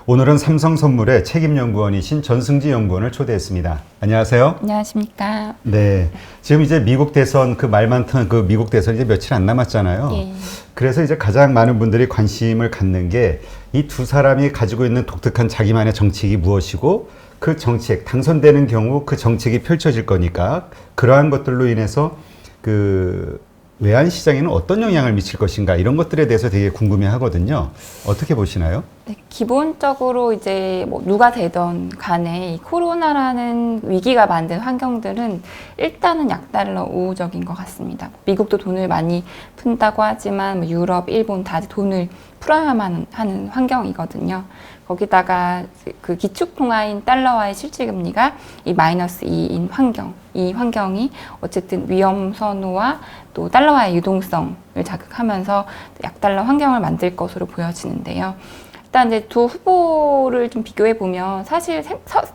오늘은 삼성선물의 책임연구원이신 전승지 연구원을 초대했습니다. 안녕하세요. 안녕하십니까. 네. 지금 이제 미국 대선 그 말 많던 그 미국 대선 이제 며칠 안 남았잖아요. 예. 그래서 이제 가장 많은 분들이 관심을 갖는 게 이 두 사람이 가지고 있는 독특한 자기만의 정책이 무엇이고 그 정책, 당선되는 경우 그 정책이 펼쳐질 거니까 그러한 것들로 인해서 그 외환 시장에는 어떤 영향을 미칠 것인가 이런 것들에 대해서 되게 궁금해 하거든요. 어떻게 보시나요? 네, 기본적으로 이제 뭐 누가 되던 간에 이 코로나라는 위기가 만든 환경들은 일단은 약달러 우호적인 것 같습니다. 미국도 돈을 많이 푼다고 하지만 뭐 유럽, 일본 다 돈을 풀어야만 하는 환경이거든요. 거기다가 그 기축통화인 달러와의 실질금리가 이 마이너스 2인 환경, 이 환경이 어쨌든 위험 선호와 또 달러와의 유동성을 자극하면서 약달러 환경을 만들 것으로 보여지는데요. 일단 이제 두 후보를 좀 비교해 보면 사실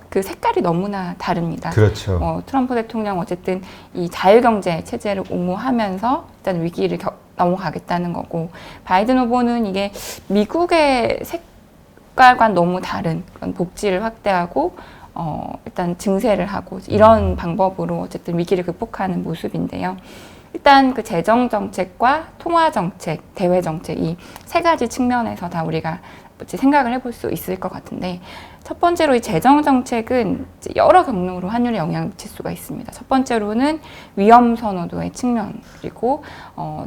그 색깔이 너무나 다릅니다. 그렇죠. 트럼프 대통령 어쨌든 이 자유경제 체제를 옹호하면서 일단 위기를 넘어가겠다는 거고, 바이든 후보는 이게 미국의 색깔과 너무 다른 그런 복지를 확대하고 일단 증세를 하고 이런 방법으로 어쨌든 위기를 극복하는 모습인데요. 일단 그 재정 정책과 통화 정책, 대외 정책 이 세 가지 측면에서 다 우리가 생각을 해볼 수 있을 것 같은데, 첫 번째로 이 재정 정책은 여러 경로로 환율에 영향을 미칠 수가 있습니다. 첫 번째로는 위험 선호도의 측면, 그리고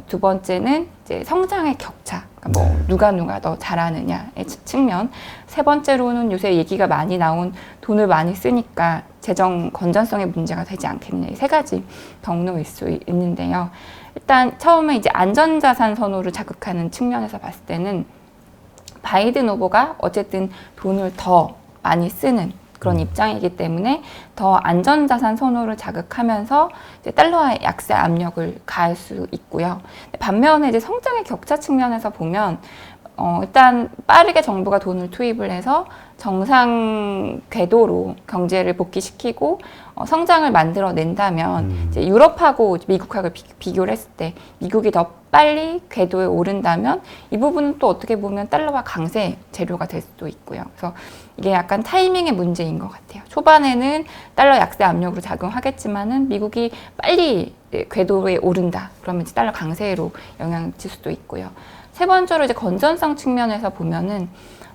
두 번째는 이제 성장의 격차, 그러니까 뭐 누가 더 잘하느냐의 측면, 세 번째로는 요새 얘기가 많이 나온 돈을 많이 쓰니까 재정 건전성의 문제가 되지 않겠느냐, 이 세 가지 경로일 수 있는데요. 일단 처음에 이제 안전자산 선호를 자극하는 측면에서 봤을 때는 바이든 후보가 어쨌든 돈을 더 많이 쓰는 그런 입장이기 때문에 더 안전자산 선호를 자극하면서 이제 달러의 약세 압력을 가할 수 있고요. 반면에 이제 성장의 격차 측면에서 보면 일단 빠르게 정부가 돈을 투입을 해서 정상 궤도로 경제를 복귀시키고 성장을 만들어낸다면 이제 유럽하고 미국하고 비교를 했을 때 미국이 더 빨리 궤도에 오른다면 이 부분은 또 어떻게 보면 달러와 강세 재료가 될 수도 있고요. 그래서 이게 약간 타이밍의 문제인 것 같아요. 초반에는 달러 약세 압력으로 작용하겠지만은 미국이 빨리 궤도에 오른다 그러면 이제 달러 강세로 영향을 미칠 수도 있고요. 세 번째로 이제 건전성 측면에서 보면은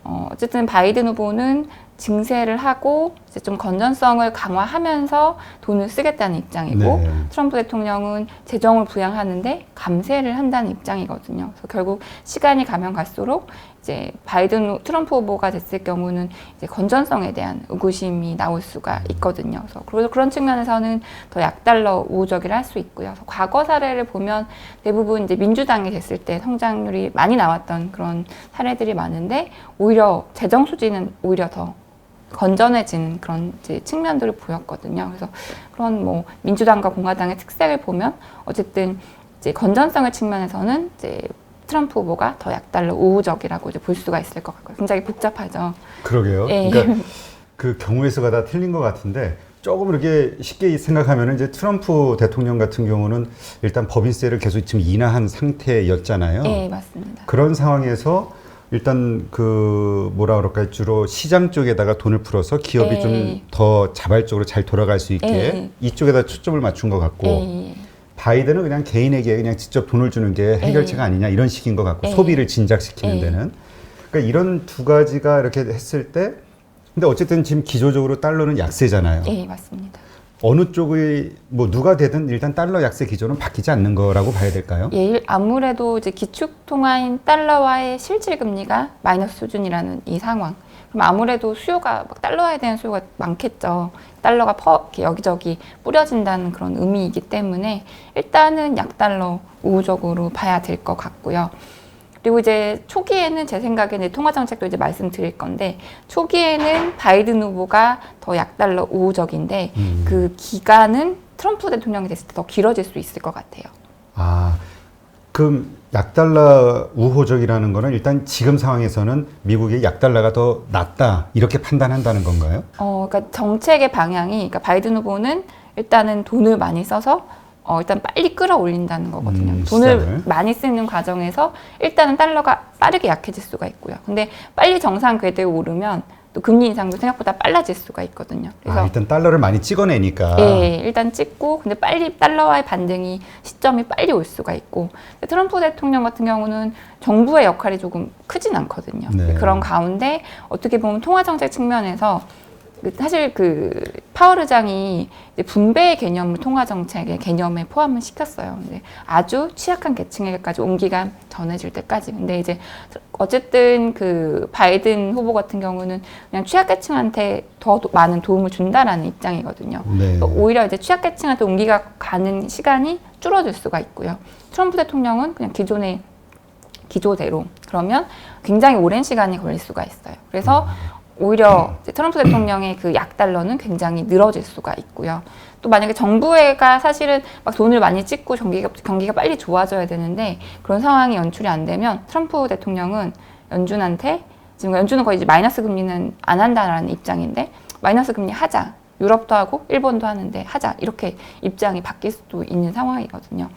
어쨌든 바이든 후보는 증세를 하고 이제 좀 건전성을 강화하면서 돈을 쓰겠다는 입장이고, 네. 트럼프 대통령은 재정을 부양하는데 감세를 한다는 입장이거든요. 그래서 결국 시간이 가면 갈수록 이제 트럼프 후보가 됐을 경우는 이제 건전성에 대한 의구심이 나올 수가 있거든요. 그래서 그런 측면에서는 더 약달러 우호적이라 할 수 있고요. 그래서 과거 사례를 보면 대부분 이제 민주당이 됐을 때 성장률이 많이 나왔던 그런 사례들이 많은데, 오히려 재정 수지는 오히려 더 건전해진 그런 이제 측면들을 보였거든요. 그래서 그런 뭐 민주당과 공화당의 특색을 보면 어쨌든 이제 건전성의 측면에서는 이제 트럼프 후보가 더 약달러 우호적이라고 이제 볼 수가 있을 것 같고요. 굉장히 복잡하죠. 그러게요. 예. 그러니까 그 경우의 수가 다 틀린 것 같은데 조금 이렇게 쉽게 생각하면 이제 트럼프 대통령 같은 경우는 일단 법인세를 계속 지금 인하한 상태였잖아요. 예, 맞습니다. 그런 상황에서 일단 그 뭐라 그럴까요? 주로 시장 쪽에다가 돈을 풀어서 기업이 좀 더 자발적으로 잘 돌아갈 수 있게 이쪽에다 초점을 맞춘 것 같고, 바이든은 그냥 개인에게 그냥 직접 돈을 주는 게 해결책 아니냐 이런 식인 것 같고, 소비를 진작시키는 데는. 그러니까 이런 두 가지가 이렇게 했을 때, 근데 어쨌든 지금 기조적으로 달러는 약세잖아요. 예, 맞습니다. 어느 쪽이 뭐 누가 되든 일단 달러 약세 기조는 바뀌지 않는 거라고 봐야 될까요? 예, 아무래도 이제 기축통화인 달러와의 실질금리가 마이너스 수준이라는 이 상황. 그럼 아무래도 수요가 막 달러에 대한 수요가 많겠죠. 달러가 이렇게 여기저기 뿌려진다는 그런 의미이기 때문에 일단은 약달러 우호적으로 봐야 될 것 같고요. 그리고 이제 초기에는 제 생각에는 통화 정책도 이제 말씀드릴 건데, 초기에는 바이든 후보가 더 약달러 우호적인데 그 기간은 트럼프 대통령이 됐을 때 더 길어질 수 있을 것 같아요. 아, 그럼 약달러 우호적이라는 거는 일단 지금 상황에서는 미국의 약달러가 더 낫다 이렇게 판단한다는 건가요? 그러니까 정책의 방향이, 그러니까 바이든 후보는 일단은 돈을 많이 써서 일단 빨리 끌어올린다는 거거든요. 시장을. 돈을 많이 쓰는 과정에서 일단은 달러가 빠르게 약해질 수가 있고요. 근데 빨리 정상 궤도에 오르면 또 금리 인상도 생각보다 빨라질 수가 있거든요. 그래서 일단 달러를 많이 찍어내니까. 예, 일단 찍고 근데 빨리 달러와의 반등이 시점이 빨리 올 수가 있고 트럼프 대통령 같은 경우는 정부의 역할이 조금 크진 않거든요. 네. 그런 가운데 어떻게 보면 통화 정책 측면에서 사실 파월 의장이 이제 분배의 개념을 통화 정책의 개념에 포함을 시켰어요. 근데 아주 취약한 계층에게까지 온기가 전해질 때까지. 근데 이제 어쨌든 바이든 후보 같은 경우는 그냥 취약계층한테 더 많은 도움을 준다라는 입장이거든요. 네. 오히려 이제 취약계층한테 온기가 가는 시간이 줄어들 수가 있고요. 트럼프 대통령은 그냥 기존의 기조대로 그러면 굉장히 오랜 시간이 걸릴 수가 있어요. 그래서 오히려 트럼프 대통령의 약달러는 굉장히 늘어질 수가 있고요. 또 만약에 정부가 사실은 막 돈을 많이 찍고 경기가 빨리 좋아져야 되는데 그런 상황이 연출이 안 되면 트럼프 대통령은 연준한테 지금 연준은 거의 이제 마이너스 금리는 안 한다라는 입장인데 마이너스 금리 하자. 유럽도 하고 일본도 하는데 하자. 이렇게 입장이 바뀔 수도 있는 상황이거든요.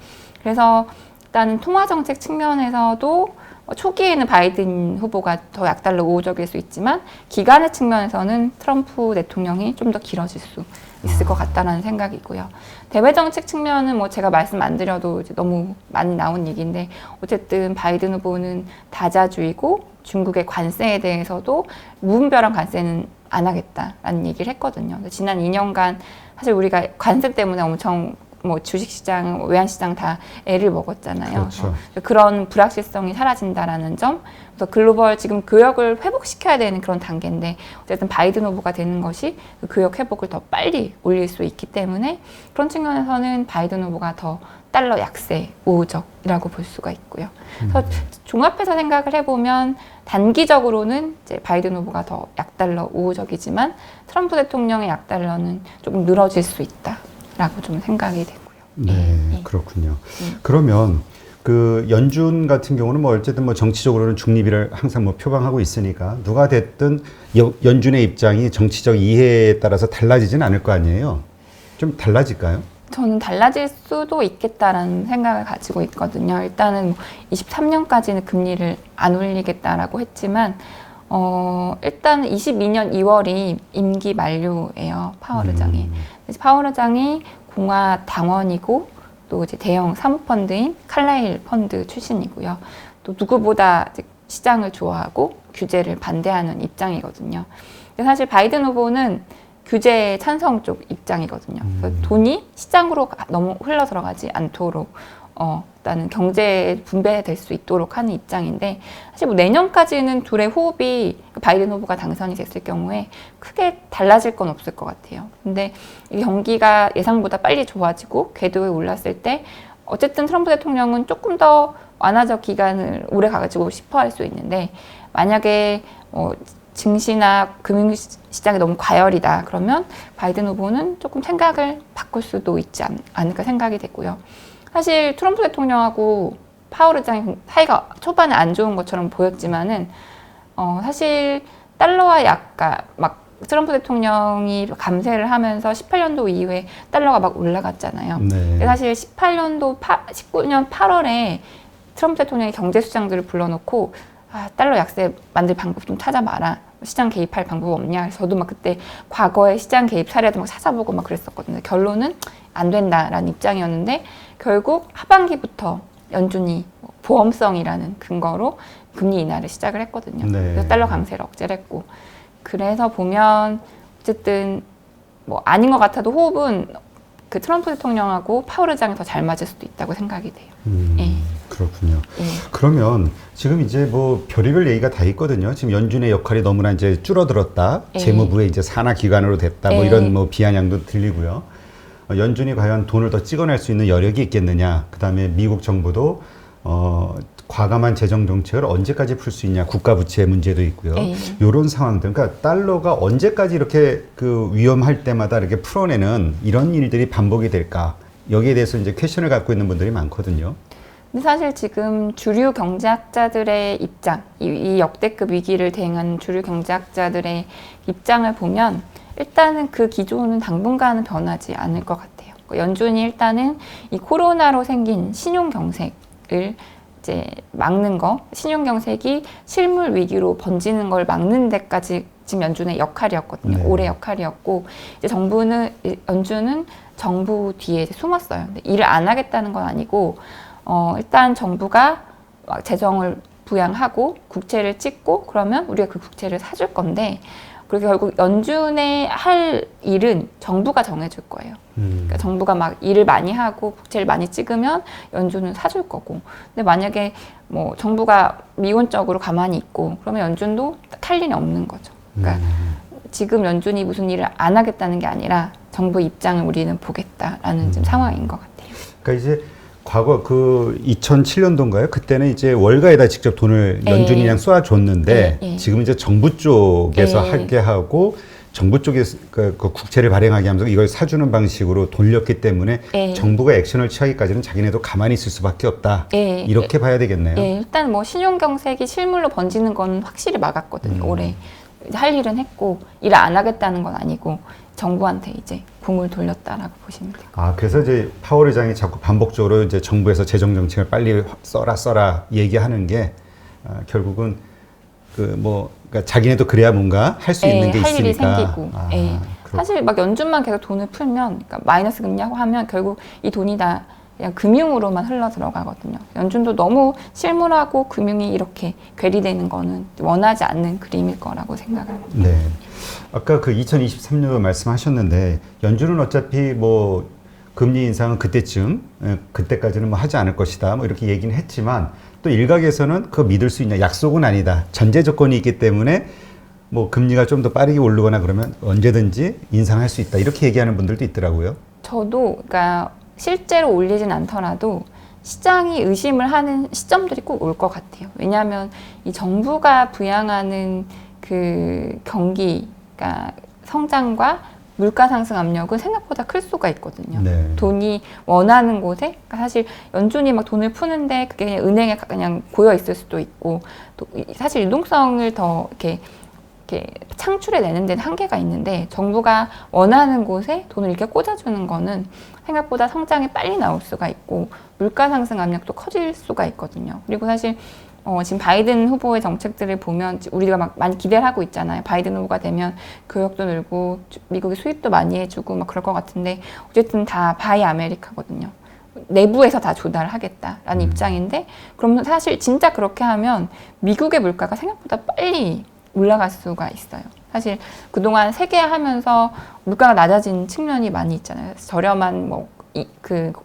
그래서 일단은 통화정책 측면에서도 초기에는 바이든 후보가 더 약달러 우호적일 수 있지만 기간의 측면에서는 트럼프 대통령이 좀 더 길어질 수 있을 것 같다라는 생각이고요. 대외 정책 측면은 제가 말씀 안 드려도 이제 너무 많이 나온 얘기인데 어쨌든 바이든 후보는 다자주의고 중국의 관세에 대해서도 무분별한 관세는 안 하겠다라는 얘기를 했거든요. 지난 2년간 사실 우리가 관세 때문에 엄청 주식시장, 외환시장 다 애를 먹었잖아요. 그렇죠. 그런 불확실성이 사라진다라는 점. 그래서 글로벌 지금 교역을 회복시켜야 되는 그런 단계인데 어쨌든 바이든 후보가 되는 것이 교역 회복을 더 빨리 올릴 수 있기 때문에 그런 측면에서는 바이든 후보가 더 달러 약세 우호적이라고 볼 수가 있고요. 그래서 종합해서 생각을 해보면 단기적으로는 이제 바이든 후보가 더 약달러 우호적이지만 트럼프 대통령의 약달러는 조금 늘어질 수 있다라고 좀 생각이 되고요. 네, 그렇군요. 그러면 연준 같은 경우는 어쨌든 정치적으로는 중립을 항상 표방하고 있으니까 누가 됐든 연준의 입장이 정치적 이해에 따라서 달라지진 않을 거 아니에요. 좀 달라질까요? 저는 달라질 수도 있겠다라는 생각을 가지고 있거든요. 일단은 23년까지는 금리를 안 올리겠다라고 했지만 일단 22년 2월이 임기 만료예요. 파월 의장이. 파월 의장이 공화 당원이고 또 이제 대형 사모펀드인 칼라일 펀드 출신이고요. 또 누구보다 이제 시장을 좋아하고 규제를 반대하는 입장이거든요. 근데 사실 바이든 후보는 규제 찬성 쪽 입장이거든요. 돈이 시장으로 너무 흘러 들어가지 않도록 일단은 경제 분배될 수 있도록 하는 입장인데 사실 내년까지는 둘의 호흡이 바이든 후보가 당선이 됐을 경우에 크게 달라질 건 없을 것 같아요. 근데 이 경기가 예상보다 빨리 좋아지고 궤도에 올랐을 때 어쨌든 트럼프 대통령은 조금 더 완화적 기간을 오래 가지고 싶어 할 수 있는데 만약에 증시나 금융시장이 너무 과열이다 그러면 바이든 후보는 조금 생각을 바꿀 수도 있지 않을까 생각이 되고요. 사실 트럼프 대통령하고 파월 의장이 사이가 초반에 안 좋은 것처럼 보였지만은 사실 달러와 약간 트럼프 대통령이 감세를 하면서 18년도 이후에 달러가 올라갔잖아요. 네. 근데 사실 19년 8월에 트럼프 대통령이 경제수장들을 불러놓고 달러 약세 만들 방법 좀 찾아봐라. 시장 개입할 방법 없냐. 그래서 저도 그때 과거의 시장 개입 사례도 찾아보고 그랬었거든요. 결론은 안 된다라는 입장이었는데 결국 하반기부터 연준이 보험성이라는 근거로 금리 인하를 시작을 했거든요. 네. 그래서 달러 강세를 억제를 했고 그래서 보면 어쨌든 아닌 것 같아도 호흡은 트럼프 대통령하고 파월 의장이 더 잘 맞을 수도 있다고 생각이 돼요. 예. 그렇군요. 예. 그러면 지금 이제 별의별 얘기가 다 있거든요. 지금 연준의 역할이 너무나 이제 줄어들었다. 예. 재무부의 이제 산하 기관으로 됐다. 예. 이런 비아냥도 들리고요. 연준이 과연 돈을 더 찍어낼 수 있는 여력이 있겠느냐. 그다음에 미국 정부도 과감한 재정 정책을 언제까지 풀 수 있냐. 국가 부채 문제도 있고요. 이런 상황들. 그러니까 달러가 언제까지 이렇게 위험할 때마다 이렇게 풀어내는 이런 일들이 반복이 될까. 여기에 대해서 이제 퀘션을 갖고 있는 분들이 많거든요. 근데 사실 지금 주류 경제학자들의 입장, 이 역대급 위기를 대응한 주류 경제학자들의 입장을 보면 일단은 그 기조는 당분간은 변하지 않을 것 같아요. 연준이 일단은 이 코로나로 생긴 신용경색을 이제 막는 거, 신용경색이 실물 위기로 번지는 걸 막는 데까지 지금 연준의 역할이었거든요. 네. 올해 역할이었고, 이제 연준은 정부 뒤에 이제 숨었어요. 근데 일을 안 하겠다는 건 아니고, 일단 정부가 막 재정을 부양하고 국채를 찍고 그러면 우리가 그 국채를 사줄 건데, 그리고 결국 연준의 할 일은 정부가 정해줄 거예요. 그러니까 정부가 막 일을 많이 하고 국채를 많이 찍으면 연준은 사줄 거고. 근데 만약에 뭐 정부가 미온적으로 가만히 있고 그러면 연준도 할 일이 없는 거죠. 그러니까 지금 연준이 무슨 일을 안 하겠다는 게 아니라 정부 입장을 우리는 보겠다라는 지금 상황인 것 같아요. 그러니까 이제 과거 그 2007년도인가요? 그때는 이제 월가에다 직접 돈을 연준이 그냥 쏴줬는데 지금 이제 정부 쪽에서 하게 하고 정부 쪽에서 그 국채를 발행하게 하면서 이걸 사주는 방식으로 돌렸기 때문에 정부가 액션을 취하기까지는 자기네도 가만히 있을 수밖에 없다. 이렇게 봐야 되겠네요. 일단 뭐 신용경색이 실물로 번지는 건 확실히 막았거든요. 올해 할 일은 했고 일을 안 하겠다는 건 아니고 정부한테 이제 공을 돌렸다라고 보시면 돼요. 아, 그래서 이제 파월 의장이 자꾸 반복적으로 이제 정부에서 재정 정책을 빨리 써라 얘기하는 게 결국은 그러니까 자기네도 그래야 뭔가 할 수 있는 게 할 있으니까. 일이 생기고. 사실 막 연준만 계속 돈을 풀면, 그러니까 마이너스 금리하고 하면 결국 이 돈이 다 그냥 금융으로만 흘러 들어가거든요. 연준도 너무 실물하고 금융이 이렇게 괴리되는 거는 원하지 않는 그림일 거라고 생각합니다. 네. 아까 그 2023년도 말씀하셨는데 연준은 어차피 뭐 금리 인상은 그때까지는 뭐 하지 않을 것이다 뭐 이렇게 얘기는 했지만 또 일각에서는 그거 믿을 수 있냐, 약속은 아니다, 전제 조건이 있기 때문에 뭐 금리가 좀 더 빠르게 오르거나 그러면 언제든지 인상할 수 있다 이렇게 얘기하는 분들도 있더라고요. 저도 그러니까 실제로 올리진 않더라도 시장이 의심을 하는 시점들이 꼭 올 것 같아요. 왜냐하면 이 정부가 부양하는 그 경기, 그러니까 성장과 물가 상승 압력은 생각보다 클 수가 있거든요. 네. 돈이 원하는 곳에, 그러니까 사실 연준이 막 돈을 푸는데 그게 그냥 은행에 그냥 고여 있을 수도 있고, 또 사실 유동성을 더 이렇게 창출해내는 데는 한계가 있는데 정부가 원하는 곳에 돈을 이렇게 꽂아주는 거는 생각보다 성장이 빨리 나올 수가 있고 물가 상승 압력도 커질 수가 있거든요. 그리고 사실 지금 바이든 후보의 정책들을 보면 우리가 막 많이 기대를 하고 있잖아요. 바이든 후보가 되면 교역도 늘고 미국이 수입도 많이 해주고 막 그럴 것 같은데 어쨌든 다 바이 아메리카거든요. 내부에서 다 조달을 하겠다라는 입장인데 그럼 사실 진짜 그렇게 하면 미국의 물가가 생각보다 빨리 올라갈 수가 있어요. 사실 그동안 세계화하면서 물가가 낮아진 측면이 많이 있잖아요. 저렴한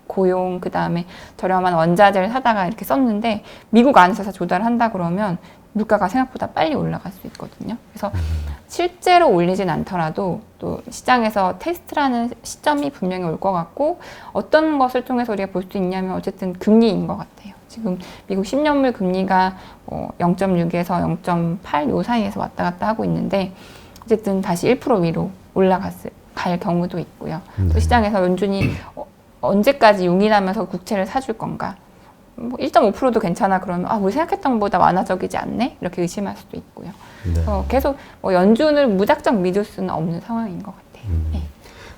고용, 그 다음에 저렴한 원자재를 사다가 이렇게 썼는데 미국 안에서 조달을 한다 그러면 물가가 생각보다 빨리 올라갈 수 있거든요. 그래서 실제로 올리진 않더라도 또 시장에서 테스트라는 시점이 분명히 올 것 같고 어떤 것을 통해서 우리가 볼 수 있냐면 어쨌든 금리인 것 같아요. 지금 미국 10년물 금리가 0.6에서 0.8 요 사이에서 왔다 갔다 하고 있는데 어쨌든 다시 1% 위로 갈 경우도 있고요. 또 시장에서 연준이 언제까지 용인하면서 국채를 사줄 건가? 뭐 1.5%도 괜찮아 그러면 우리 생각했던 것보다 완화적이지 않네? 이렇게 의심할 수도 있고요. 네. 계속 연준을 무작정 믿을 수는 없는 상황인 것 같아요. 네.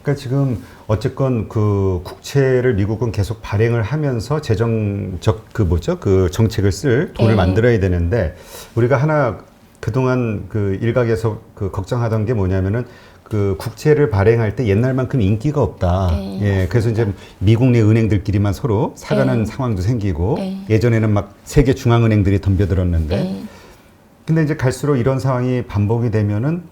그러니까 지금 어쨌건 그 국채를 미국은 계속 발행을 하면서 재정적 그 정책을 쓸 돈을 만들어야 되는데 우리가 하나 그동안 그 일각에서 그 걱정하던 게 뭐냐면은 그 국채를 발행할 때 옛날만큼 인기가 없다. 그래서 이제 미국 내 은행들끼리만 서로 사가는 상황도 생기고 예전에는 막 세계 중앙은행들이 덤벼들었는데 근데 이제 갈수록 이런 상황이 반복이 되면은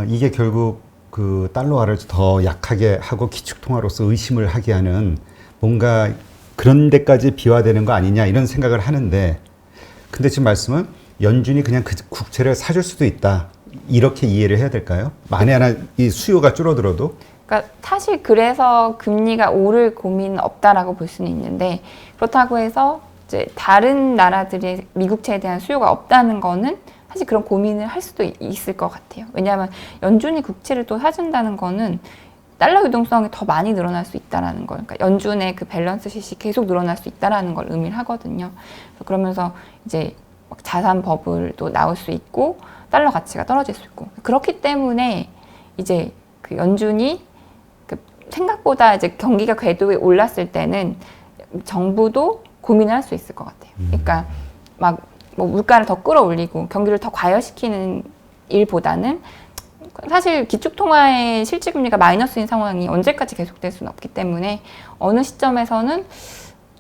이게 결국 그 달러화를 더 약하게 하고 기축통화로서 의심을 하게 하는 뭔가 그런 데까지 비화되는 거 아니냐 이런 생각을 하는데 근데 지금 말씀은 연준이 그냥 그 국채를 사줄 수도 있다. 이렇게 이해를 해야 될까요? 만에 하나 이 수요가 줄어들어도? 그러니까 사실 그래서 금리가 오를 고민은 없다라고 볼 수는 있는데 그렇다고 해서 이제 다른 나라들의 미국채에 대한 수요가 없다는 거는 사실 그런 고민을 할 수도 있을 것 같아요. 왜냐하면 연준이 국채를 또 사준다는 거는 달러 유동성이 더 많이 늘어날 수 있다라는 거, 그러니까 연준의 그 밸런스 시 계속 늘어날 수 있다라는 걸 의미를 하거든요. 그러면서 이제 막 자산 버블도 나올 수 있고 달러 가치가 떨어질 수 있고 그렇기 때문에 이제 그 연준이 그 생각보다 이제 경기가 궤도에 올랐을 때는 정부도 고민을 할 수 있을 것 같아요. 그러니까 막 뭐 물가를 더 끌어올리고 경기를 더 과열시키는 일보다는 사실 기축통화의 실질금리가 마이너스인 상황이 언제까지 계속될 수는 없기 때문에 어느 시점에서는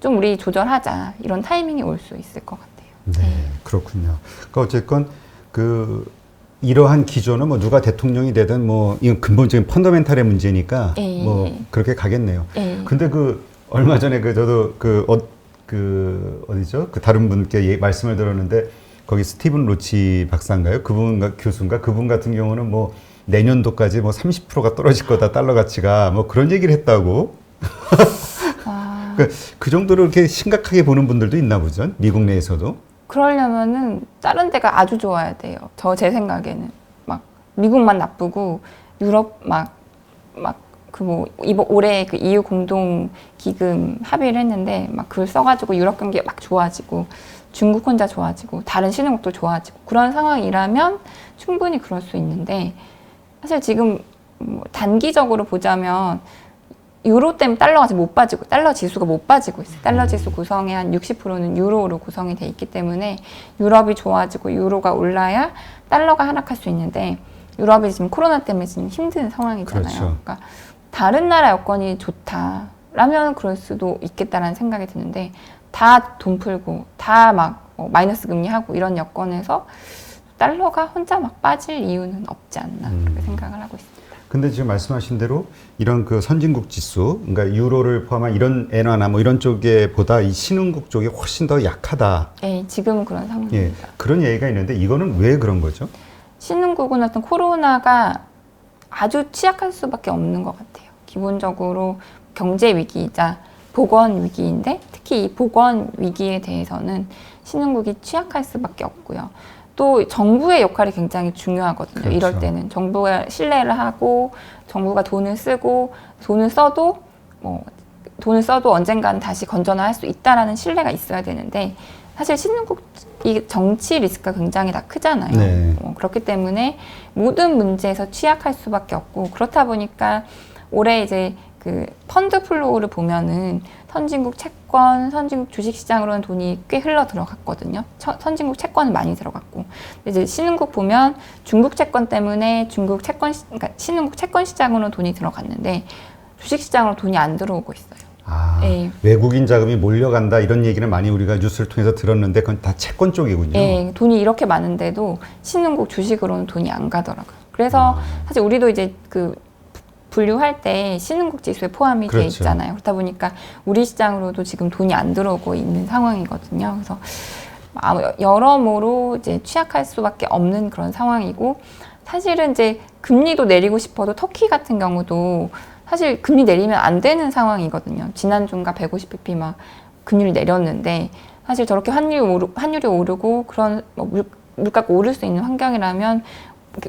좀 우리 조절하자 이런 타이밍이 올 수 있을 것 같아요. 네, 그렇군요. 그러니까 어쨌건 그 이러한 기조는 뭐 누가 대통령이 되든 뭐 이건 근본적인 펀더멘탈의 문제니까 뭐 그렇게 가겠네요. 근데 그 얼마 전에 그 저도 그 어디죠? 그 다른 분께 말씀을 들었는데 거기 스티븐 로치 박사인가요? 그분 교수인가? 그분 같은 경우는 뭐 내년도까지 뭐 30%가 떨어질 거다 달러 가치가 뭐 그런 얘기를 했다고. 그 정도로 이렇게 심각하게 보는 분들도 있나 보죠. 미국 내에서도. 그러려면은 다른 데가 아주 좋아야 돼요. 제 생각에는 막 미국만 나쁘고 유럽 이번 올해 그 EU 공동 기금 합의를 했는데 막 그걸 써가지고 유럽 경기가 막 좋아지고 중국 혼자 좋아지고 다른 신흥국도 좋아지고 그런 상황이라면 충분히 그럴 수 있는데 사실 지금 뭐 단기적으로 보자면 유로 때문에 달러가 지금 못 빠지고 달러 지수가 못 빠지고 있어요. 달러 지수 구성의 한 60%는 유로로 구성이 돼 있기 때문에 유럽이 좋아지고 유로가 올라야 달러가 하락할 수 있는데 유럽이 지금 코로나 때문에 지금 힘든 상황이잖아요. 그렇죠. 그러니까 다른 나라 여건이 좋다라면 그럴 수도 있겠다라는 생각이 드는데 다 돈 풀고 다 막 마이너스 금리하고 이런 여건에서 달러가 혼자 막 빠질 이유는 없지 않나 그렇게 생각을 하고 있습니다. 근데 지금 말씀하신 대로 이런 그 선진국 지수, 그러니까 유로를 포함한 이런 엔화나 뭐 이런 쪽에 보다 이 신흥국 쪽이 훨씬 더 약하다. 네, 지금은 그런 상황입니다. 예, 그런 얘기가 있는데 이거는 왜 그런 거죠? 신흥국은 어떤 코로나가 아주 취약할 수밖에 없는 것 같아요. 기본적으로 경제 위기이자 보건 위기인데 특히 이 보건 위기에 대해서는 신흥국이 취약할 수밖에 없고요. 또 정부의 역할이 굉장히 중요하거든요. 그렇죠. 이럴 때는 정부가 신뢰를 하고 정부가 돈을 쓰고 돈을 써도 언젠가는 다시 건전화할 수 있다라는 신뢰가 있어야 되는데 사실 신흥국 이 정치 리스크가 굉장히 다 크잖아요. 네. 그렇기 때문에 모든 문제에서 취약할 수밖에 없고 그렇다 보니까 올해 이제 그 펀드 플로우를 보면은 선진국 채권, 선진국 주식시장으로는 돈이 꽤 흘러 들어갔거든요. 선진국 채권은 많이 들어갔고 이제 신흥국 보면 중국 채권 때문에 그러니까 신흥국 채권 시장으로 돈이 들어갔는데 주식시장으로 돈이 안 들어오고 있어요. 아, 네. 외국인 자금이 몰려간다 이런 얘기는 많이 우리가 뉴스를 통해서 들었는데 그건 다 채권 쪽이군요. 네, 돈이 이렇게 많은데도 신흥국 주식으로는 돈이 안 가더라고요. 그래서 사실 우리도 이제 그 분류할 때 신흥국 지수에 포함이 그렇죠. 돼 있잖아요. 그렇다 보니까 우리 시장으로도 지금 돈이 안 들어오고 있는 상황이거든요. 그래서 여러모로 이제 취약할 수밖에 없는 그런 상황이고 사실은 이제 금리도 내리고 싶어도 터키 같은 경우도 사실 금리 내리면 안 되는 상황이거든요. 지난주인가 150bp 막 금리를 내렸는데 사실 저렇게 환율이 오르고 그런 물가가 오를 수 있는 환경이라면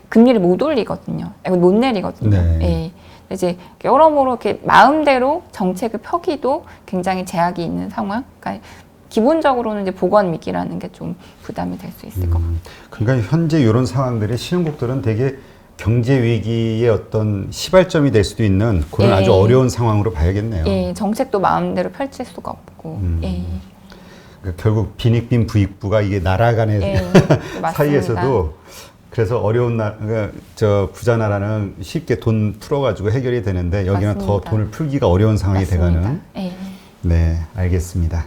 금리를 못 올리거든요. 못 내리거든요. 네. 예. 이제 여러모로 이렇게 마음대로 정책을 펴기도 굉장히 제약이 있는 상황. 그러니까 기본적으로는 이제 보건 위기라는 게 좀 부담이 될 수 있을 것 같아요. 그러니까 현재 이런 상황들이 신흥국들은 되게 경제 위기의 어떤 시발점이 될 수도 있는 그런 아주 어려운 상황으로 봐야겠네요. 예, 정책도 마음대로 펼칠 수가 없고. 예. 그러니까 결국 빈익빈 부익부가 이게 나라 간의 사이에서도 그래서 어려운 저 부자 나라는 쉽게 돈 풀어가지고 해결이 되는데 여기는 맞습니다. 더 돈을 풀기가 어려운 상황이 맞습니다. 돼가는. 예. 네, 알겠습니다.